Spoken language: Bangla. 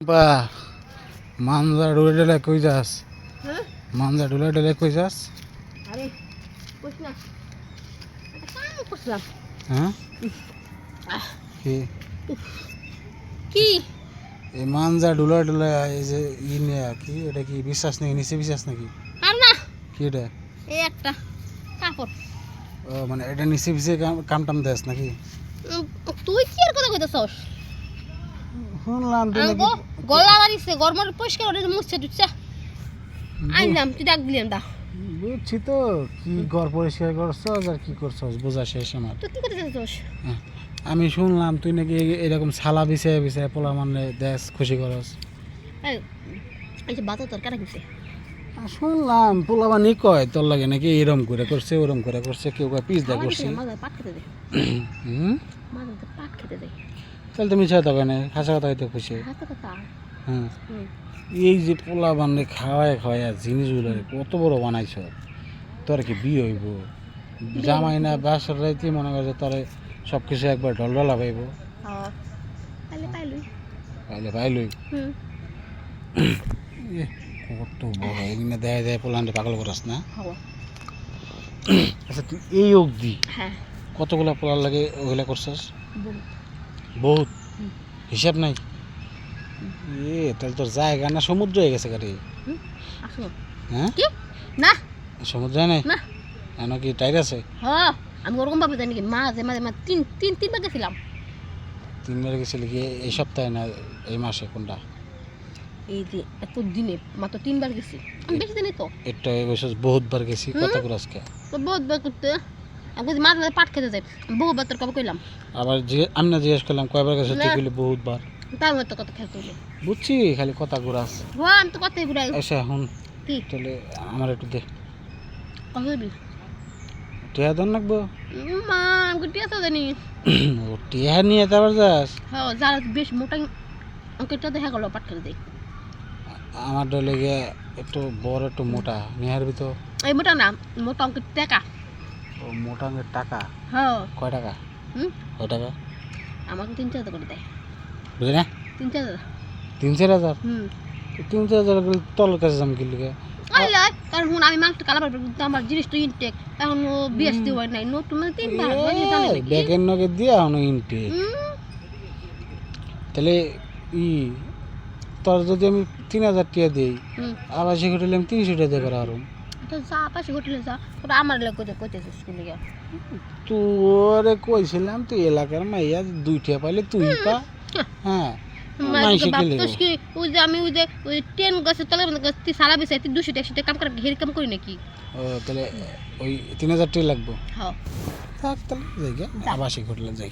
বাহ মানজা ডুলে ডুলে কই যাস? হ্যাঁ মানজা ডুলে ডুলে কই যাস? আরে কইস না এটা কাম করছিলাম। হ্যাঁ আহ, কি কি এই মানজা ডুলে ডুলে এই যে নিয়ে কি এটা কি বিশ্বাস নাকি নিচে বিশ্বাস নাকি আর না কি এটা? এই একটা কাপড়। ও মানে এটা নিচে পিছিয়ে কাম টাম দেস নাকি? তুই কি আর কথা কইতেছস? শুনলাম তুই নাকি গলা মারিছে গরমর পরিষ্কার করে মুছছে টুচ্ছা আইলাম তুই ডাক দিলাম দা বুঝছি তো কি ঘর পরিষ্কার করছস আর কি করছস বোঝা শেষ আমার। তুই কি করতে চাইছস? হ্যাঁ, আমি শুনলাম তুই নাকি এরকম ছালা বিছায় বিছায় পোলা মানে দেশ খুশি করস। এই যে বাতা তোর কাটা গেছে শুনলাম পোলা বানি কয় তোর লাগে নাকি এরম করে করছে ওরম করে করছে কেউ কয় পিস দা করছে। মাঝে পাট খেতে দে হুম মাঝে পাট খেতে দে তাহলে তুমি চাই তবে না হাসা কথা হইতে খুশি। হাতে কথা হ্যাঁ এই যে পোলা বানে খাওয়ায় খাওয়ায় জিনিসগুলো কত বড় বানাইছ তোর কি বিয়ে হইব জামাই না বাসার রাইতে মনে করে তোর সব কিছু একবার ঢলঢলা পাইব তাহলে পাইলুই পাইলে পাইলই হুম কত বড় এগুলো দেয় দেয় পোলান্ডে পাগল করাস না। হবো আচ্ছা তুই এই অবধি হ্যাঁ কতগুলা পোলার লাগে ওগুলা করছস? বল বহুত হুম। হিসাব নাই। তাহলে তোর জায়গা না সমুদ্র হয়ে গেছে গাড়ি? আসো হ্যাঁ কি না সমুদ্র নাই না এন কি টাইট আছে? হ্যাঁ আমি ওরকম ভাবে জানি কি মাঝে মাঝে মাঝে তিনবার গেছিলাম। তিনবার গেছিলি কি এই সপ্তাহে না এই মাসে কোনটা? এই যে এত দিনে মাত্র 3বার গেছি আমি বেশি দিনই তো একটা হয়ে গেছে বহুতবার গেছি কত করে আজকে তো বহুত বার করতে আমি যদি মাঝে মাঝে পাট খেতে যাই বহুবার তোর কবে কইলাম আবার যে আমি না জিজ্ঞেস করলাম কয়বার গেছে তুই বললি বহুতবার। তার মতো কত খেলতে হইলো বুঝছি খালি কথা ঘুরাস। হ্যাঁ আমি তো কথাই ঘুরাই এসে এখন কি তাহলে আমার একটু দে কথা দিবি টিয়া দন লাগবো। মা আমি টিয়া তো জানি ও টিয়া নিয়ে তারপর যাস? হ্যাঁ যারা বেশ মোটা অঙ্কেরটা দেখা গেল পাট খেতে দেয় আমার ডলে গিয়ে একটু বড় একটু মোটা নেহার ভিতর এই মোটা না মোটা অঙ্কের টাকা ও মোটা অঙ্কের টাকা হ্যাঁ কয় টাকা? হুম কয় টাকা আমাকে 3-4 করে দেয় বুঝলি না? 3-4 3-4 হাজার? হুম 3-4 হাজার তোর কাছে যাম কি লিগে? আইলাই কারণ হুন আমি মাংস কালাবার কিন্তু আমার জিনিস তো ইনটেক এখন ও বিএসটি হয় নাই নতুন মানে 3বার বলি জানে নাকি ব্যাগের নগে দিয়ে এখন ইনটে তাহলে ই তোর যদি আমি 3,000 টাকা দিই আবার সে হোটেলে আমি 300 টাকা দিয়ে আরো তো যা পাশে হোটেলে যা তোরা আমার লোক কইতেছিস স্কুলে গিয়া তোরে কইছিলাম তুই এলাকার মাইয়া 2 টাকা পাইলে তুই পা। হ্যাঁ ওই যে আমি ওই ট্রেন গাছের তলে তুই সারা বেসাই তুই 200 টাকা কাম করে হের কাম করি নাকি? ও তাহলে ওই 3,000 টাকা লাগবো। হ্যাঁ থাক তাহলে যাই আবাসিক হোটেলে যাই।